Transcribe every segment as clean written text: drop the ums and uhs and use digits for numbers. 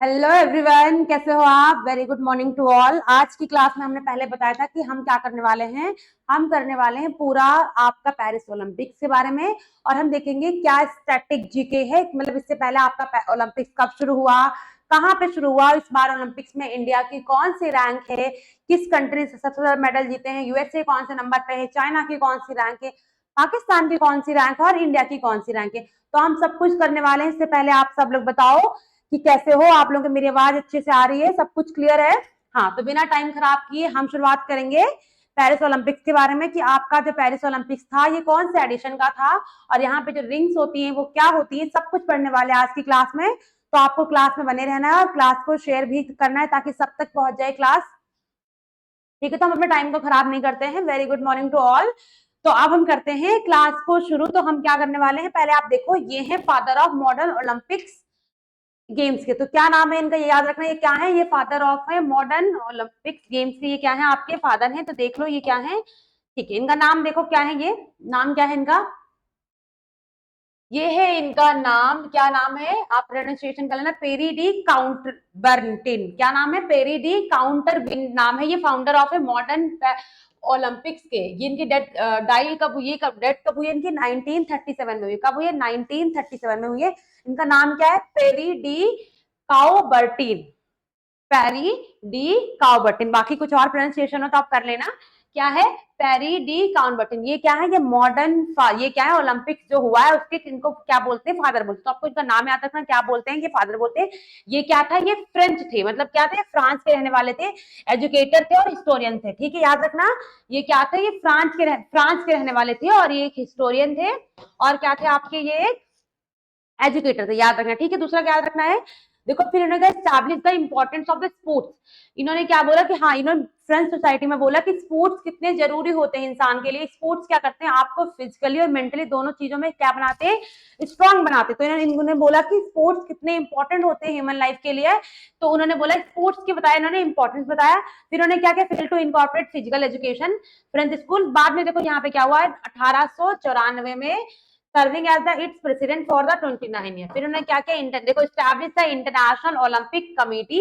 Hello everyone, कैसे हो आप? Very good morning to all. आज की क्लास में हमने पहले बताया था कि हम क्या करने वाले हैं। हम करने वाले हैं पूरा आपका पेरिस ओलंपिक्स के बारे में, और हम देखेंगे क्या स्टैटिक जीके है। मतलब इससे पहले आपका ओलंपिक्स कब शुरू हुआ, कहाँ पे शुरू हुआ, इस बार ओलंपिक्स में इंडिया की कौन सी रैंक है, किस कंट्री से सबसे ज्यादा मेडल जीते हैं, यूएसए कौन से नंबर पे है, चाइना की कौन सी रैंक है, पाकिस्तान की कौन सी रैंक है और इंडिया की कौन सी रैंक है। तो हम सब कुछ करने वाले हैं। इससे पहले आप सब लोग बताओ कि कैसे हो आप लोगों को, मेरी आवाज अच्छे से आ रही है, सब कुछ क्लियर है? हाँ, तो बिना टाइम खराब किए हम शुरुआत करेंगे पेरिस ओलंपिक्स के बारे में कि आपका जो पेरिस ओलंपिक्स था ये कौन से एडिशन का था, और यहाँ पे जो रिंग्स होती हैं वो क्या होती है, सब कुछ पढ़ने वाले आज की क्लास में। तो आपको क्लास में बने रहना है और क्लास को शेयर भी करना है ताकि सब तक पहुंच जाए क्लास। ठीक है, तो हम अपने टाइम को खराब नहीं करते हैं। Very good morning to all. तो अब हम करते हैं क्लास को शुरू। तो हम क्या करने वाले हैं, पहले आप देखो, ये है father of modern Olympics games के। तो क्या नाम है इनका, ये याद रखना। ये क्या है, ये फादर ऑफ है मॉडर्न ओलंपिक्स गेम्स के। ये क्या है, आपके फादर हैं, तो देख लो ये क्या है। ठीक है, इनका नाम देखो क्या है, ये नाम क्या है इनका। ये है इनका नाम, क्या नाम है, आप प्रोनाउंसिएशन कर लेना, पेरी डी काउंटर बर्नटिन। क्या नाम है, पेरी डी काउंटर बिन नाम है। ये फाउंडर ऑफ है मॉडर्न ओलंपिक्स के। ये इनकी डेथ डाई कब हुई, कब डेथ कब हुई है इनकी, 1937 में हुई। कब हुई है, 1937 में हुई है। इनका नाम क्या है, Pierre de Coubertin. Pierre de Coubertin. बाकी कुछ और प्रोनाउंसिएशन हो तो आप कर लेना। क्या है, पेरी डी काउबर्टिन। ये क्या है, ये मॉडर्न, ये क्या है, ओलंपिक्स जो हुआ है उसके इनको क्या बोलते हैं, फादर बोलते हैं। तो आपको इनका नाम याद रखना, क्या बोलते हैं, ये फादर बोलते हैं। ये क्या था, ये फ्रेंच थे, मतलब क्या थे, फ्रांस के रहने वाले थे, एजुकेटर थे और हिस्टोरियन थे। ठीक है, याद रखना। ये क्या थे, ये फ्रांस के रहने वाले थे और ये एक हिस्टोरियन थे, और क्या थे आपके, ये एक एजुकेटर थे, याद रखना। ठीक है, दूसरा क्या याद रखना है, देखो फिर इन्होंने establish the importance of the sports. इन्होंने क्या बोला कि हाँ, इन्होंने फ्रेंच सोसाइटी में बोला कि स्पोर्ट्स कितने जरूरी होते हैं इंसान के लिए। स्पोर्ट्स क्या करते हैं, आपको फिजिकली और मेंटली दोनों चीजों में क्या बनाते हैं, स्ट्रांग बनाते हैं। तो इन्होंने बोला कि स्पोर्ट्स कितने इंपॉर्टेंट होते हैं ह्यूमन लाइफ के लिए। तो उन्होंने बोला स्पोर्ट्स की बताया, इन्होंने इंपॉर्टेंस बताया। फिर उन्होंने क्या किया, fail to incorporate physical education French school. बाद में देखो यहाँ पे क्या हुआ है, 1894 में serving as the its president for the 29 year. फिर उन्होंने क्या किया, देखो establish the International Olympic Committee.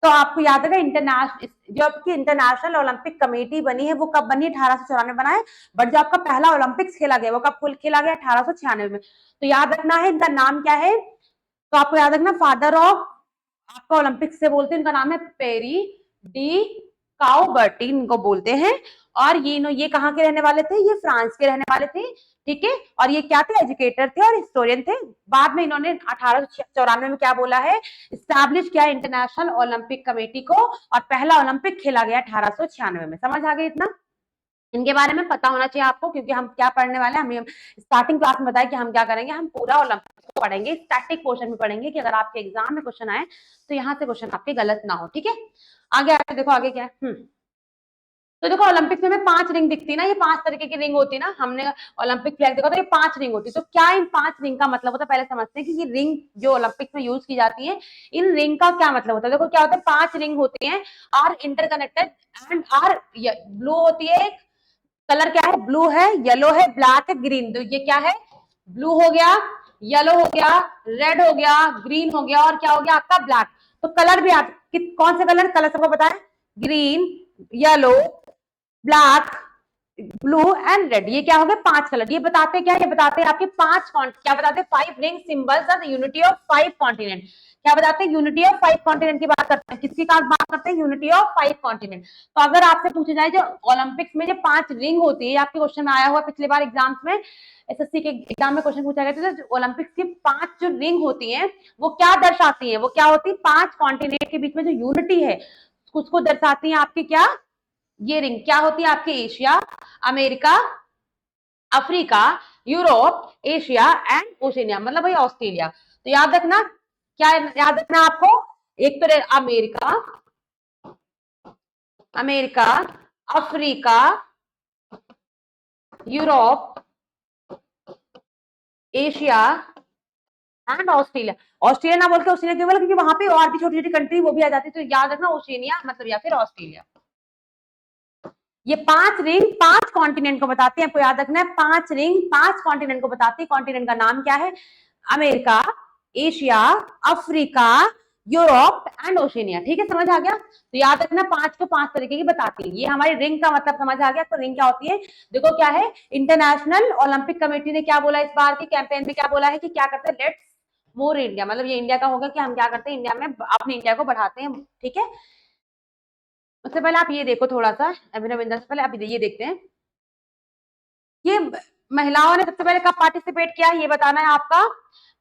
तो आपको याद है इंटरनेशनल, जो आपकी इंटरनेशनल ओलंपिक कमेटी बनी है वो कब बनी, 1894 में बना है। बट जो आपका पहला ओलंपिक्स खेला गया वो कब खेला गया, 1896 में। तो याद रखना है इनका नाम क्या है। तो आपको याद रखना, फादर ऑफ आपका ओलंपिक्स से बोलते हैं, इनका नाम है पेरी डी काउबर्टिन, इनको बोलते हैं। और ये कहाँ के रहने वाले थे, ये फ्रांस के रहने वाले थे। ठीक है, और ये क्या थे, एजुकेटर थे और हिस्टोरियन थे। बाद में इन्होंने 1894 में क्या बोला है, स्टैब्लिश किया इंटरनेशनल ओलंपिक कमेटी को, और पहला ओलंपिक खेला गया 1896 में। समझ आ गई इतना, इनके बारे में पता होना चाहिए आपको, क्योंकि हम क्या पढ़ने वाले हैं, हम स्टार्टिंग क्लास में बताया कि हम क्या करेंगे, हम पूरा ओलंपिक्स को पढ़ेंगे, स्टैटिक पोर्शन में पढ़ेंगे कि अगर आपके एग्जाम में क्वेश्चन आए तो यहाँ से क्वेश्चन आपके गलत ना हो। ठीक है, आगे आगे देखो, आगे क्या है। तो देखो ओलंपिक्स में 5 रिंग दिखती है ना, ये 5 तरीके की रिंग होती है ना। हमने ओलंपिक फ्लैग देखा तो ये 5 रिंग होती है। तो क्या इन 5 रिंग का मतलब होता है, पहले समझते हैं कि ये रिंग जो ओलंपिक्स में यूज की जाती है, इन रिंग का क्या मतलब होता है। देखो क्या होता है, 5 रिंग होती है, are interconnected and are blue होती है। कलर क्या है, ब्लू है, येलो है, ब्लैक है, ग्रीन। तो ये क्या है, ब्लू हो गया, येलो हो गया, रेड हो गया, ग्रीन हो गया, और क्या हो गया आपका, ब्लैक। तो कलर भी आप कौन से कलर, सबको पता है, green, yellow, black, blue and red. ये क्या हो गए, 5 कलर। ये बताते क्या, ये बताते हैं आपके 5 क्या बताते हैं, 5 ring symbols of unity of 5 continent. क्या बताते हैं, यूनिटी ऑफ 5 कॉन्टिनेंट की बात करते हैं। किसकी बात करते हैं, यूनिटी ऑफ 5 कॉन्टिनेंट। तो अगर आपसे पूछे जाए जो ओलंपिक्स में जो 5 रिंग होती है, आपके क्वेश्चन में आया हुआ पिछले बार एग्जाम्स में, एसएससी के एग्जाम में क्वेश्चन पूछा गया था, तो ओलंपिक्स की 5 जो रिंग होती है वो क्या दर्शाती है, वो क्या होती है, 5 कॉन्टिनेंट के बीच में जो यूनिटी है उसको दर्शाती है आपकी क्या, ये रिंग क्या होती है आपकी, Asia, America, Africa, Europe, Asia and Oceania, मतलब भाई ऑस्ट्रेलिया। तो याद रखना, क्या याद रखना आपको, एक तो America, America, Africa, Europe, Asia and Australia. Australia ना बोल के ओशिनिया क्यों बोला, क्योंकि वहां पे और भी छोटी छोटी कंट्री वो भी आ जाती है। तो याद रखना ओशिनिया मतलब या फिर ऑस्ट्रेलिया। ये 5 रिंग 5 कॉन्टिनेंट को बताती है, आपको याद रखना है, 5 रिंग 5 कॉन्टिनेंट को बताती है। कॉन्टिनेंट का नाम क्या है, America, Asia, Africa, Europe and Oceania. ठीक है, समझ आ गया। तो याद रखना 5 को 5 तरीके की बताती है। ये हमारी रिंग का मतलब समझ आ गया। तो रिंग क्या होती है, देखो क्या है, इंटरनेशनल ओलंपिक कमेटी ने क्या बोला इस बार के कैंपेन में, क्या बोला है कि क्या करते हैं, लेट्स मोर इंडिया, मतलब ये इंडिया का होगा कि हम क्या करते हैं, इंडिया में अपने इंडिया को बढ़ाते हैं। ठीक है, उससे पहले आप ये देखो थोड़ा सा, अभिनव बिंद्रा से पहले आप ये देखते हैं, ये महिलाओं ने सबसे पहले कब पार्टिसिपेट किया, ये बताना है आपका।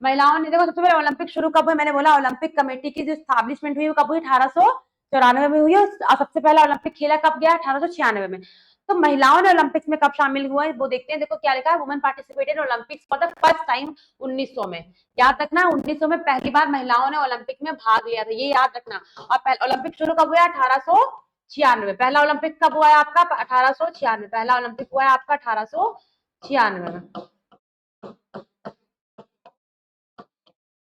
महिलाओं ने, देखो सबसे पहले ओलंपिक शुरू कब हुई, मैंने बोला ओलंपिक कमेटी की जो स्टैब्लिशमेंट हुई वो कब हुई, 1894 में हुई। और सबसे पहला ओलंपिक खेला कब गया, 1896 में। तो महिलाओं ने ओलंपिक्स में कब शामिल हुआ है वो देखते हैं। देखो क्या लिखा है, women participated Olympics for the first time 1900 में। याद रखना 1900 में पहली बार महिलाओं ने ओलंपिक में भाग लिया था, ये याद रखना। और ओलंपिक शुरू कब हुआ, 1896। पहला ओलंपिक कब हुआ है आपका, 1896। पहला ओलंपिक हुआ है आपका 1896 में।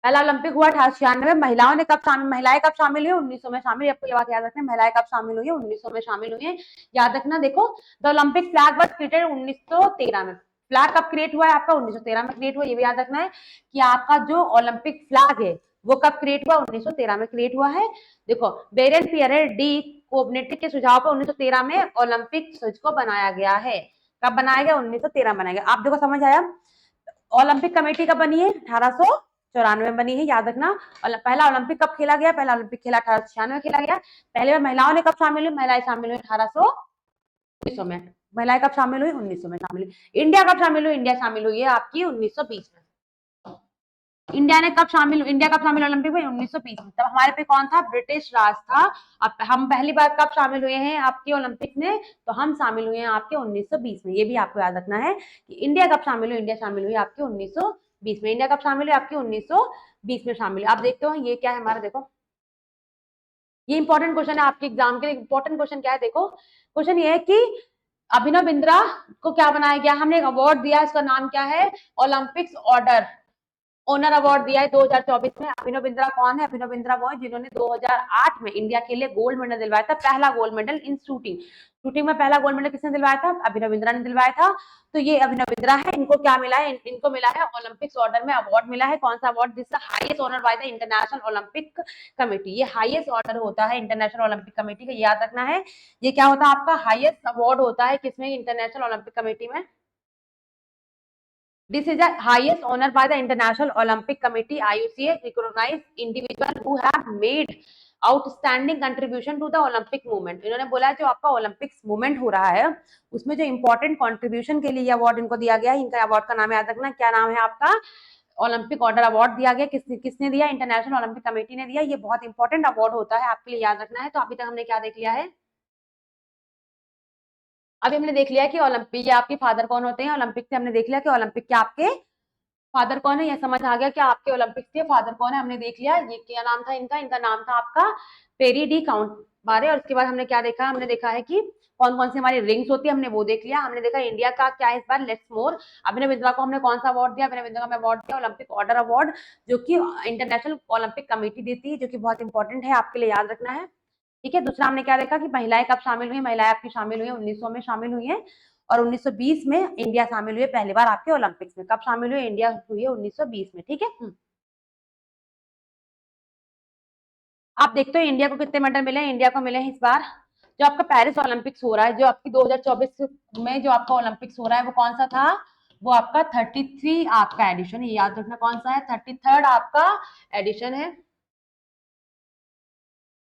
पहला ओलंपिक हुआ 1896 में। महिलाओं ने कब शामिल, महिलाएं कब शामिल हुई, 1900 में शामिल। आपको ये बात याद रखना, महिलाएं कब शामिल हुई है, 1900 में शामिल हुई है। याद रखना, देखो the Olympic flag was created 1913 में। फ्लैग कब क्रिएट हुआ है आपका, 1913 में क्रिएट हुआ। ये भी याद रखना है कि आपका जो ओलंपिक फ्लैग है वो कब क्रिएट हुआ, 1913 में क्रिएट हुआ है। देखो बेरेन पियरे डी कोबनेटिक के सुझाव पर 1913 में ओलंपिक स्वैच को बनाया गया है। कब बनाया गया, 1913 में बनाया गया। आप देखो समझ आया। ओलंपिक कमेटी कब बनी है, 1894 में बनी है, याद रखना। पहला ओलंपिक कब खेला गया, पहला ओलंपिक खेला 1896 में खेला गया। पहले बार महिलाओं ने कब शामिल हुई, महिलाएं शामिल हुई 1900 में। महिलाएं कब शामिल हुई, 1900 में शामिल हुई। इंडिया कब शामिल हुई, इंडिया शामिल हुई है आपकी 1920 में। इंडिया ने कब शामिल, इंडिया कब शामिल ओलंपिक में, 1920 में। तब हमारे पे कौन था, ब्रिटिश राज था। अब हम पहली बार कब शामिल हुए हैं आपके ओलंपिक में, तो हम शामिल हुए हैं आपके 1920 में। ये भी आपको याद रखना है कि इंडिया कब शामिल हुई, इंडिया शामिल हुई आपके 1920 में। इंडिया कब शामिल हुई आपके 1920 में शामिल हुई। आप देखते हो ये क्या है हमारा, देखो ये इंपॉर्टेंट क्वेश्चन है आपके एग्जाम के लिए। इंपॉर्टेंट क्वेश्चन क्या है, देखो क्वेश्चन ये है कि अभिनव बिंद्रा को क्या बनाया गया, हमने एक अवार्ड दिया, इसका नाम क्या है, ओलंपिक्स ऑर्डर ओनर अवार्ड दिया है 2024 में। अभिनव बिंद्रा कौन है, अभिनव बिंद्रा वो है जिन्होंने 2008 में इंडिया के लिए गोल्ड मेडल दिलवाया था, पहला gold medal in shooting. Shooting में पहला गोल्ड मेडल किसने दिलवाया था, अभिनव बिंद्रा ने दिलवाया था। तो ये अभिनव बिंद्रा है, इनको क्या मिला है, इनको मिला है ओलंपिक्स ऑर्डर में अवार्ड मिला है। कौन सा अवार्ड, जिसका highest honour by the International Olympic Committee. ये हाईएस्ट ऑर्डर होता है इंटरनेशनल ओलंपिक कमेटी का, याद रखना है। ये क्या होता है आपका, हाईएस्ट अवार्ड होता है किसमें, इंटरनेशनल ओलंपिक कमेटी में। This is the highest honor by the International Olympic Committee (IOC) recognize individual who have made outstanding contribution to the Olympic movement। इन्होंने बोला है जो आपका ओलंपिक्स मूवमेंट हो रहा है उसमें जो इंपॉर्टेंट कंट्रीब्यूशन के लिए अवार्ड इनको दिया गया है। इनका अवार्ड का नाम याद रखना, क्या नाम है आपका, ओलंपिक ऑर्डर अवार्ड दिया गया। किसने दिया, इंटरनेशनल ओलंपिक कमेटी ने दिया। ये बहुत इंपॉर्टेंट अवार्ड होता है, आपके लिए याद रखना है। तो अभी तक हमने क्या देख लिया है, अभी हमने देख लिया कि ओलंपिक, ये आपके फादर कौन होते हैं ओलंपिक से, हमने देख लिया कि ओलंपिक के आपके फादर कौन है, ये समझ आ गया कि आपके ओलंपिक्स के फादर कौन है, हमने देख लिया। ये क्या नाम था इनका, इनका नाम था आपका पेरी डी काउंट बारे। और उसके बाद हमने क्या देखा, हमने देखा है कि कौन कौन सी हमारी रिंग्स होती है, हमने वो देख लिया। हमने देखा इंडिया का क्या है इस बार, लेट्स मोर। अभिनव बिंद्रा को हमने कौन सा अवार्ड दिया, अभिनव बिंद्रा को अवार्ड दिया ओलंपिक ऑर्डर अवार्ड, जो कि इंटरनेशनल ओलंपिक कमेटी देती है, जो कि बहुत इंपॉर्टेंट है, आपके लिए याद रखना है। ठीक है, दूसरा हमने क्या देखा कि महिलाएं कब शामिल हुई, महिलाएं आपकी शामिल हुई 1900 में शामिल हुई है। और 1920 में इंडिया शामिल हुई पहली बार आपके ओलंपिक्स में। कब शामिल हुई, इंडिया हुई है 1920 में। ठीक है, आप देखते हो इंडिया को कितने मेडल मिले हैं, इंडिया को मिले हैं इस बार जो आपका पेरिस ओलंपिक्स हो रहा है, जो आपकी 2024 में जो आपका ओलंपिक्स हो रहा है वो कौन सा था, वो आपका 33 आपका एडिशन है। याद रखना कौन सा है, 33rd आपका एडिशन है,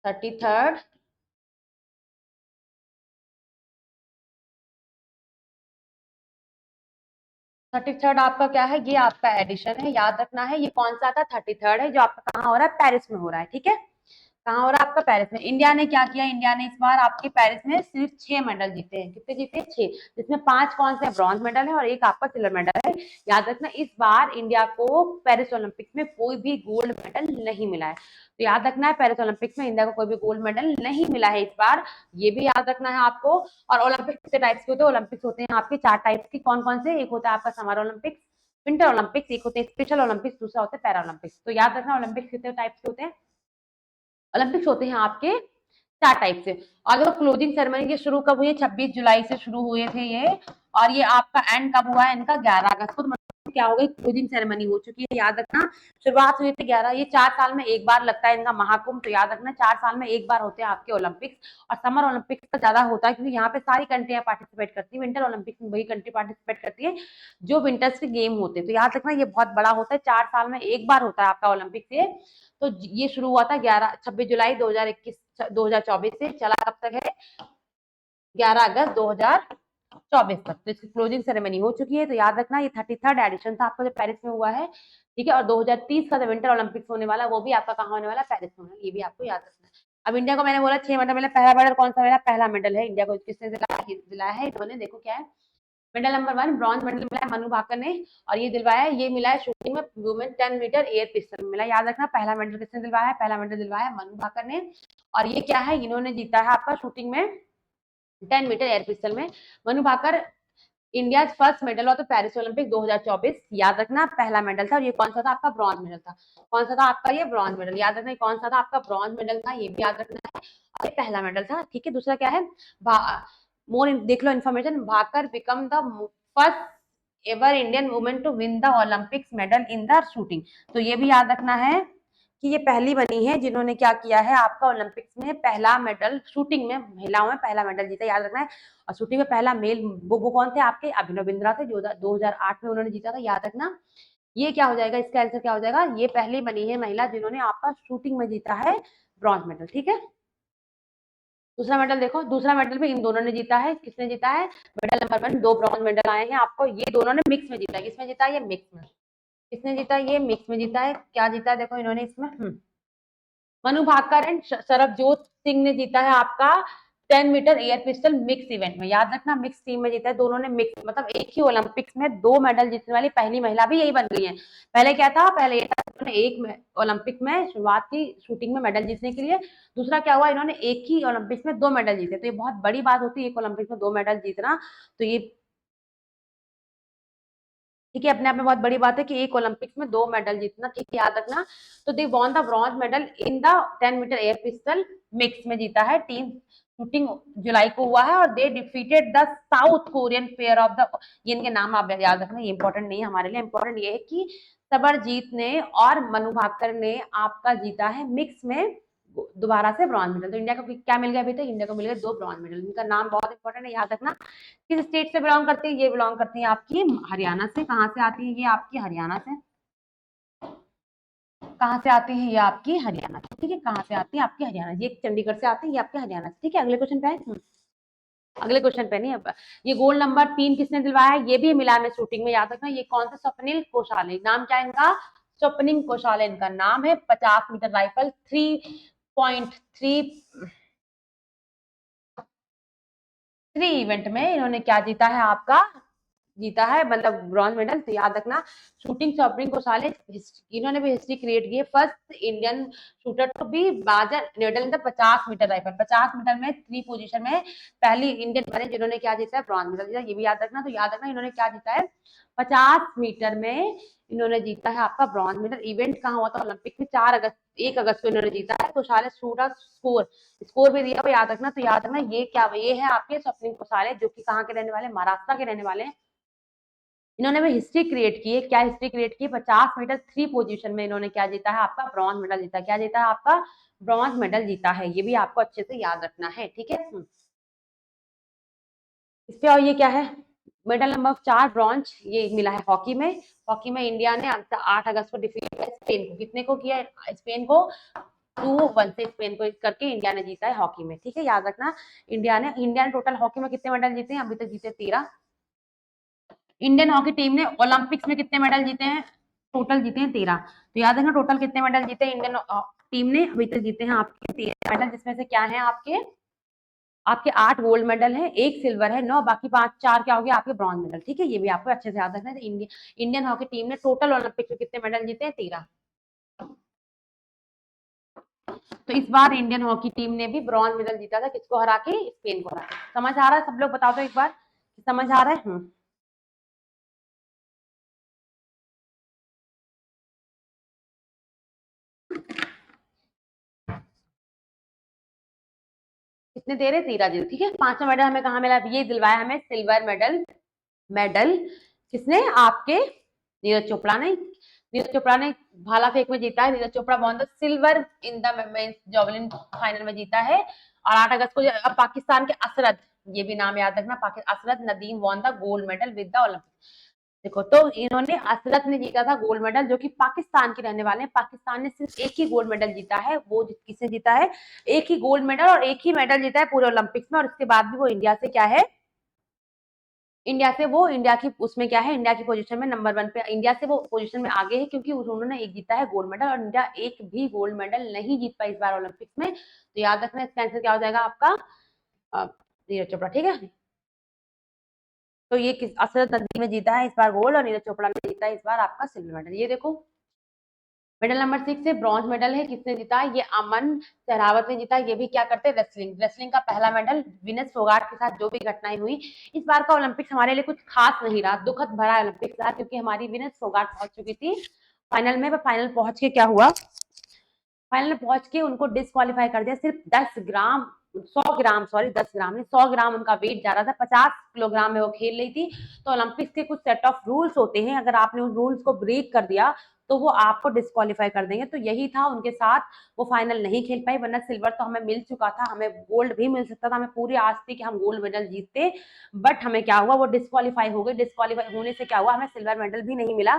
33rd। 33rd आपका क्या है, ये आपका एडिशन है, याद रखना है। ये कौन सा था, 33rd है, जो आपका कहाँ हो रहा है, पेरिस में हो रहा है। ठीक है, कहाँ हो रहा है आपका, पेरिस में। इंडिया ने क्या किया, इंडिया ने इस बार आपके पेरिस में सिर्फ 6 मेडल जीते हैं। कितने जीते, 6, जिसमें 5 कौन से ब्रॉन्ज मेडल है और एक आपका सिल्वर मेडल है। याद रखना इस बार इंडिया को पेरिस ओलंपिक्स में कोई भी गोल्ड मेडल नहीं मिला है। तो याद रखना है पेरिस ओलंपिक्स में इंडिया को कोई भी गोल्ड मेडल नहीं मिला है इस बार, ये भी याद रखना है आपको। और ओलंपिक्स कितने टाइप्स के होते हैं, ओलंपिक्स होते हैं आपके 4 टाइप्स की। कौन कौन से, एक होता है आपका समर ओलंपिक्स, विंटर ओलंपिक्स, एक होते हैं स्पेशल ओलंपिक्स, दूसरा होता है पैरा ओलंपिक्स। तो याद रखना ओलंपिक्स कितने टाइप्स के होते हैं, ओलंपिक्स होते हैं आपके 4 टाइप से। और देखो क्लोजिंग सेरेमनी ये शुरू कब हुई है, 26 जुलाई से शुरू हुए थे ये। और ये आपका एंड कब हुआ है इनका, 11 अगस्त को। क्या हो गई, क्लोजिंग सेरेमनी हो चुकी है। याद रखना शुरुआत हुई थी 11, ये 4 साल में एक बार लगता है इनका महाकुंभ, तो याद रखना 4 साल में एक बार होते हैं आपके ओलंपिक्स। और समर ओलंपिक्स का ज्यादा होता है क्योंकि यहाँ पे सारी कंट्रियां पार्टिसिपेट करती है। विंटर ओलंपिक्स में वही कंट्री पार्टिसिपेट करती है जो विंटर्स के गेम होते हैं। तो याद रखना ये बहुत बड़ा होता है, 4 साल में एक बार होता है आपका ओलंपिक्स ये। तो ये शुरू हुआ था 26 जुलाई 2024 से, चला कब तक है, 11 अगस्त 2024 तक। तो इसकी क्लोजिंग सेरेमनी हो चुकी है। तो याद रखना ये 33rd एडिशन था आपका जो पेरिस में हुआ है, ठीक है। और 2030 का जो विंटर ओलंपिक्स होने वाला है वो भी आपका कहाँ होने वाला है, पेरिस में होने वाला, ये भी आपको याद रखना है। अब इंडिया को मैंने बोला 6 मेडल मिला, पहला मेडल कौन सा मिला, पहला मेडल है इंडिया को किसने दिलाया है, इन्होंने, देखो क्या है, मेडल नंबर 1 ब्रॉन्ज मेडल मिला है मनु भाकर ने, और ये दिलवाया है, ये मिला है शूटिंग में वुमेन 10 मीटर एयर पिस्टल में मिला। याद रखना पहला मेडल किसने दिलवाया है, पहला मेडल दिलवाया है मनु भाकर ने। और ये क्या है, इन्होंने जीता है आपका शूटिंग में 10 मीटर एयर पिस्टल में। Manu Bhaker India first medal और तो पेरिस ओलंपिक 2024, याद रखना पहला मेडल था। और ये कौन सा था आपका, ब्रॉन्ज मेडल था। कौन सा था आपका, ये ब्रॉन्ज मेडल, याद रखना कौन सा था आपका, ब्रॉन्ज मेडल था, ये भी याद रखना है। और ये पहला मेडल था, ठीक है। दूसरा क्या है, मोर देख लो information, Bhaker become the first ever Indian women to win the Olympics medal in the shooting. तो ये भी याद रखना है कि ये पहली बनी है जिन्होंने क्या किया है आपका ओलंपिक्स में पहला मेडल, शूटिंग में महिलाओं में पहला मेडल जीता, याद रखना है। और शूटिंग में पहला मेल वो कौन थे आपके, अभिनव बिंद्रा थे, जो 2008 में उन्होंने जीता था, याद रखना। ये क्या हो जाएगा, इसका आंसर क्या हो जाएगा, ये पहली बनी है महिला जिन्होंने आपका शूटिंग में जीता है ब्रॉन्ज मेडल, ठीक है। दूसरा मेडल देखो, दूसरा मेडल भी इन दोनों ने जीता है, किसने जीता है, मेडल नंबर 1 2 ब्रॉन्ज मेडल आए हैं आपको, ये दोनों ने मिक्स में जीता है, किसमें जीता है, ये मिक्स में, किसने जीता है, ये मिक्स में जीता है। क्या जीता है देखो इन्होंने इसमें, मनु भाकर एंड सरबजोत सिंह ने जीता है आपका 10 metre air pistol mix event में, याद रखना मिक्स टीम में जीता है, दोनों ने मिक्स, मतलब एक ही ओलंपिक्स में 2 मेडल जीतने वाली पहली महिला भी यही बन गई है। पहले क्या था, पहले ये था इन्होंने एक ओलंपिक में शुरुआत की शूटिंग में मेडल जीतने के लिए। दूसरा क्या हुआ, इन्होंने एक ही ओलंपिक्स में 2 मेडल जीते, तो ये बहुत बड़ी बात होती है एक ओलंपिक्स में 2 मेडल जीतना। तो ये ठीक है, अपने आप में बहुत बड़ी बात है कि एक ओलंपिक्स में 2 मेडल जीतना, ठीक है, याद रखना। तो they won the bronze medal in the 10 metre air pistol mix में जीता है टीम, शूटिंग जुलाई को हुआ है। और they defeated the south Korean pair of the, ये इनके नाम आप याद रखना, ये इंपॉर्टेंट नहीं है हमारे लिए, इंपॉर्टेंट ये है कि सबरजीत ने और मनु भाकर ने आपका जीता है मिक्स में दोबारा से ब्रॉन्ज मेडल। तो इंडिया को क्या मिल गया अभी तक, इंडिया को मिल गए 2 ब्रॉन्ज मेडल। इनका नाम बहुत इंपॉर्टेंट है, याद रखना। किस स्टेट से बिलोंग करती है, ये बिलोंग करती है आपकी हरियाणा से। कहाँ से आती है ये आपकी हरियाणा से, कहाँ से आती है ये आपकी हरियाणा से, ठीक है, कहाँ से आती है आपकी हरियाणा, ये चंडीगढ़ से आती है, ये आपके हरियाणा से, ठीक है। अगले क्वेश्चन पे है, अगले क्वेश्चन पे नहीं, अब ये गोल्ड नंबर 3 किसने दिलवाया है, ये भी मिला में शूटिंग में, याद रखना। ये कौन सा, स्वप्निल कोशाले, नाम क्या है इनका, स्वप्निल कोशाले इनका नाम है। 50 मीटर राइफल 3.3 इवेंट में इन्होंने क्या जीता है आपका, जीता है मतलब ब्रॉन्ज मेडल। तो याद रखना शूटिंग स्वप्निल कोशाले, इन्होंने भी हिस्ट्री क्रिएट की है, first Indian shooter to be बाजर medal in the 50 metre rifle, 50 metre में 3 पोजीशन में पहली इंडियन बने जिन्होंने क्या जीता है, ब्रॉन्ज मेडल जीता, ये भी याद रखना। तो याद रखना इन्होंने क्या जीता है, 50 मीटर में इन्होंने जीता है आपका ब्रॉन्ज मेडल। इवेंट कहाँ हुआ था, ओलंपिक में 1 अगस्त को इन्होंने जीता है। कोशाले शूटर स्कोर भी दिया, याद रखना। तो याद रखना ये क्या, ये है आपके स्वप्निल कोशाले, जो कि कहाँ के रहने वाले, महाराष्ट्र के रहने वाले हैं। इन्होंने भी हिस्ट्री क्रिएट की है, क्या हिस्ट्री क्रिएट की, 50 मीटर 3 पोजीशन में इन्होंने क्या जीता है आपका, ब्रॉन्ज मेडल जीता, क्या जीता है आपका, ब्रॉन्ज मेडल जीता है, ये भी आपको अच्छे से याद रखना है, ठीक है। इस पे और ये क्या है, मेडल नंबर 4 ब्रॉन्ज ये मिला है हॉकी में। हॉकी में इंडिया ने 8 अगस्त को डिफीट किया स्पेन को, कितने को किया, स्पेन को 2-1 से स्पेन को करके इंडिया ने जीता है हॉकी में, ठीक है, याद रखना। इंडिया ने टोटल हॉकी में कितने मेडल जीते हैं, अभी तक जीते 13। इंडियन हॉकी टीम ने ओलंपिक्स में कितने मेडल जीते हैं, टोटल जीते हैं 13। तो याद रखना टोटल कितने मेडल जीते हैं इंडियन टीम ने, अभी तक जीते हैं आपके 13 मेडल, जिसमें से क्या है आपके आपके 8 गोल्ड मेडल है, 1 सिल्वर है, 9 बाकी 4 क्या हो गया आपके ब्रॉन्ज मेडल, ठीक है, ये भी आपको अच्छे से याद रखना है। इंडियन हॉकी टीम ने टोटल ओलंपिक्स में कितने मेडल जीते हैं, 13। तो इस बार इंडियन हॉकी टीम ने भी ब्रॉन्ज मेडल जीता था, किसको हरा के, स्पेन को हरा के। समझ आ रहा है, सब लोग बता दो एक बार, समझ आ रहा है। कितने दे रहे, 13 दे, ठीक है। 5वां मेडल हमें कहाँ मिला, ये दिलवाया हमें सिल्वर मेडल, मेडल किसने, आपके नीरज चोपड़ा ने, नीरज चोपड़ा ने भाला फेंक में जीता है। Neeraj Chopra won the silver in the men's javelin final में जीता है। और 8 अगस्त को अब पाकिस्तान के असरद, ये भी नाम याद रखना, असरद Nadeem won the gold medal with the Olympic. देखो तो इन्होंने, असरत ने जीता था गोल्ड मेडल, जो कि पाकिस्तान के रहने वाले हैं। पाकिस्तान ने सिर्फ एक ही गोल्ड मेडल जीता है, वो किसने जीता है, एक ही गोल्ड मेडल और एक ही मेडल जीता है पूरे ओलंपिक्स में। और इसके बाद भी वो इंडिया से क्या है, इंडिया से वो, इंडिया की उसमें क्या है, इंडिया की पोजीशन में नंबर 1 पे, इंडिया से वो पोजीशन में आगे है, क्योंकि उन्होंने एक जीता है गोल्ड मेडल और इंडिया एक भी गोल्ड मेडल नहीं जीत पाई इस बार ओलंपिक्स में। तो याद रखना, इसका आंसर क्या हो जाएगा आपका, नीरज चोपड़ा। ठीक है, तो ये किस असरत नदी में जीता है इस बार गोल्ड, और नीरज चोपड़ा ने जीता है इस बार आपका सिल्वर मेडल। ये देखो मेडल नंबर 6 है, ब्रॉन्ज मेडल है, किसने जीता है, ये अमन सहरावत ने जीता। ये भी क्या करते हैं, रेसलिंग, रेसलिंग का पहला मेडल। विनेश फोगाट के साथ जो भी घटनाएं हुई, इस बार का ओलंपिक्स हमारे लिए कुछ खास नहीं रहा, दुखद भरा ओलंपिक्स रहा, क्योंकि हमारी विनेश फोगाट पहुंच चुकी थी फाइनल में। फाइनल पहुंच के क्या हुआ, फाइनल में पहुंच के उनको डिस्क्वालीफाई कर दिया। सिर्फ 10 ग्राम, 100 ग्राम, सॉरी 10 ग्राम नहीं, 100 ग्राम उनका वेट जा रहा था, 50 किलोग्राम में वो खेल रही थी। तो ओलंपिक्स के कुछ सेट ऑफ रूल्स होते हैं, अगर आपने उन रूल्स को ब्रेक कर दिया तो वो आपको डिस्क्वालीफाई कर देंगे। तो यही था उनके साथ, वो फाइनल नहीं खेल पाई, वरना सिल्वर तो हमें मिल चुका था, हमें गोल्ड भी मिल सकता था, हमें पूरी आस थी कि हम गोल्ड मेडल जीतते। बट हमें क्या हुआ, वो डिस्क्वालीफाई हो गई। डिस्क्वालीफाई होने से क्या हुआ, हमें सिल्वर मेडल भी नहीं मिला,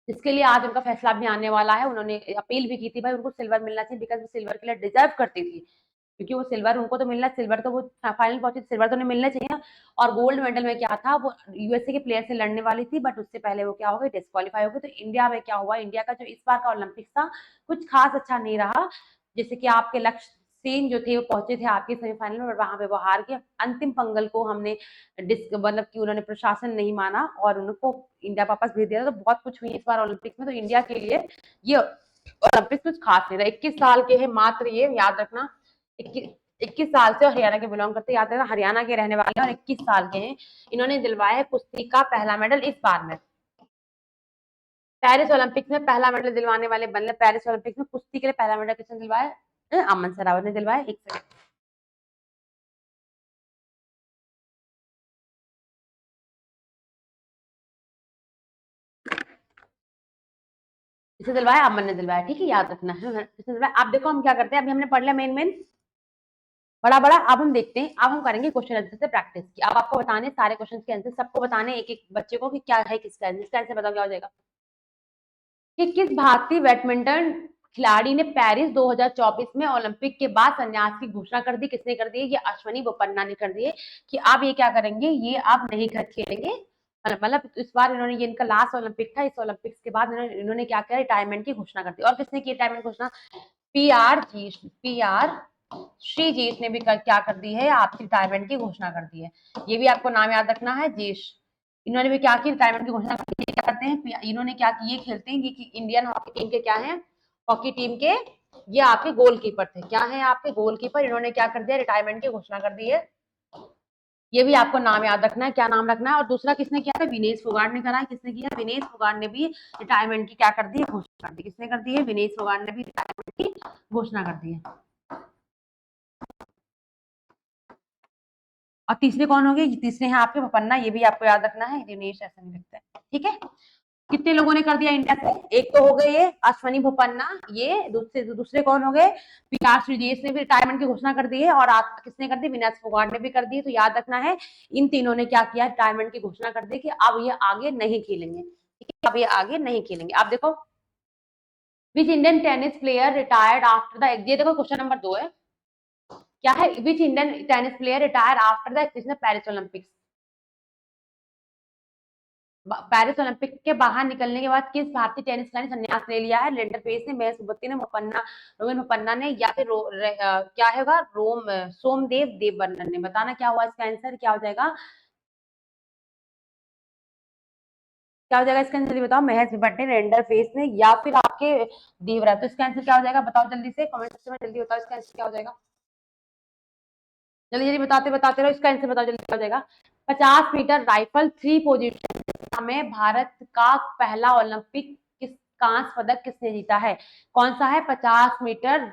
जिसके लिए आज उनका फैसला भी आने वाला है। उन्होंने अपील भी की थी, भाई उनको सिल्वर मिलना चाहिए, बिकॉज वो सिल्वर के लिए डिजर्व करती थी, क्योंकि वो सिल्वर उनको तो मिलना, सिल्वर तो वो फाइनल पहुंची, सिल्वर तो उन्हें मिलना चाहिए। और गोल्ड मेडल में क्या था, वो यूएसए के प्लेयर से लड़ने वाली थी, बट उससे पहले वो क्या हो गई, डिस्क्वालीफाई हो गई। तो इंडिया में क्या हुआ, इंडिया का जो इस बार का ओलंपिक्स था कुछ खास अच्छा नहीं रहा। जैसे कि आपके लक्ष्य सेन जो थे वो पहुंचे थे आपके सेमीफाइनल में, और वहां पे वो हार गए। अंतिम पंगल को हमने मतलब कि उन्होंने प्रशासन नहीं माना और उनको इंडिया वापस भेज दिया। तो बहुत कुछ हुई इस बार ओलंपिक्स में, तो इंडिया के लिए ये ओलंपिक्स कुछ खास नहीं रहा। 21 साल के हैं मात्र, ये याद रखना, 21 साल से हरियाणा के बिलोंग करते, याद रखना हरियाणा के रहने वाले और 21 साल के हैं। इन्होंने दिलवाया है कुश्ती का पहला मेडल इस बार में। पेरिस ओलंपिक्स में पहला मेडल दिलवाने वाले बन, पेरिस ओलंपिक्स में कुश्ती के लिए पहला मेडल किसने दिलवाया, अमन सरावत ने दिलवाया। एक सेकंड, किसने दिलवाया, अमन ने दिलवाया। ठीक है, याद रखना है किसने दिलवाया। आप देखो हम क्या करते हैं, अभी हमने पढ़ लिया मेन मेन बड़ा बड़ा। अब हम देखते हैं, अब हम करेंगे क्वेश्चन आंसर से प्रैक्टिस की। अब आपको बताने सारे क्वेश्चन के आंसर, सबको बताने एक एक बच्चे को कि क्या है किसका आंसर। इसका आंसर बताओ क्या हो जाएगा, कि किस भारतीय बैडमिंटन खिलाड़ी ने पेरिस 2024 में ओलंपिक के बाद संन्यास की घोषणा कर दी, किसने कर दी है, ये अश्विनी बोपन्ना ने कर दी है, कि आप ये क्या करेंगे, ये आप नहीं खेलेंगे। मतलब इस बार इन्होंने, ये इनका लास्ट ओलंपिक था, इस ओलंपिक्स के बाद इन्होंने क्या किया, रिटायरमेंट की घोषणा कर दी। और किसने की रिटायरमेंट घोषणा, पीआर श्रीजीत ने भी क्या कर दी है, आपकी रिटायरमेंट की घोषणा कर दी है। ये भी आपको नाम याद रखना है, जीश, इन्होंने भी क्या की, रिटायरमेंट की घोषणा कर दी। क्या करते हैं इन्होंने, क्या ये खेलते हैं कि इंडियन हॉकी टीम के क्या है, हॉकी टीम के ये आपके गोलकीपर थे, क्या है आपके गोलकीपर। इन्होंने क्या कर दिया, रिटायरमेंट की घोषणा कर दी है। ये भी आपको नाम याद रखना है, क्या नाम रखना है। और दूसरा किसने किया था, विनेश फोगाट ने करा है, किसने किया, विनेश फोगाट ने भी रिटायरमेंट की क्या कर दी है, घोषणा कर दी। किसने कर दी है, विनेश फोगाट ने भी रिटायरमेंट की घोषणा कर दी है। और तीसरे कौन हो गए, तीसरे हैं आपके बोपन्ना, ये भी आपको याद रखना है, दिनेश ऐसा नहीं लिखता है। ठीक है, कितने लोगों ने कर दिया इंडिया से, एक तो हो गए ये अश्वनी बोपन्ना, ये दूसरे कौन हो गए, विकास श्रीजेश ने भी रिटायरमेंट की घोषणा कर दी है, और आप किसने कर दी, विनेश फोगाट ने भी कर दी। तो याद रखना है, इन तीनों ने क्या किया, रिटायरमेंट की घोषणा कर दी कि अब ये आगे नहीं खेलेंगे। ठीक है, अब ये आगे नहीं खेलेंगे। आप देखो, which Indian tennis player retired after the, ये देखो क्वेश्चन नंबर 2 है, क्या है, which Indian tennis player retire after the expression Paris Olympics. Paris Olympic के बाहर निकलने के बाद किस भारतीय टेनिस खिलाड़ी ने संन्यास ले लिया है, लेंडर पेस ने, महेश भूपति ने, मुपन्ना, रोहन मुपन्ना ने, या फिर क्या होगा, सोमदेव देववर्मन ने। बताना क्या हुआ इसका आंसर, क्या हो जाएगा, क्या हो जाएगा इसका आंसर, बताओ, महेश भट्ट ने, रेंडर फेस ने, या फिर आपके देवरा। तो इसका आंसर क्या हो जाएगा, बताओ जल्दी से कमेंट सेक्शन में, जल्दी बताओ इसका आंसर क्या हो जाएगा, जल्दी जल्दी बताते बताते रहो, इसका आंसर बताओ जल्दी क्या हो जाएगा। 50 मीटर राइफल 3 पोजीशन में भारत का पहला ओलंपिक किस कांस्य पदक किसने जीता है, कौन सा है, 50 मीटर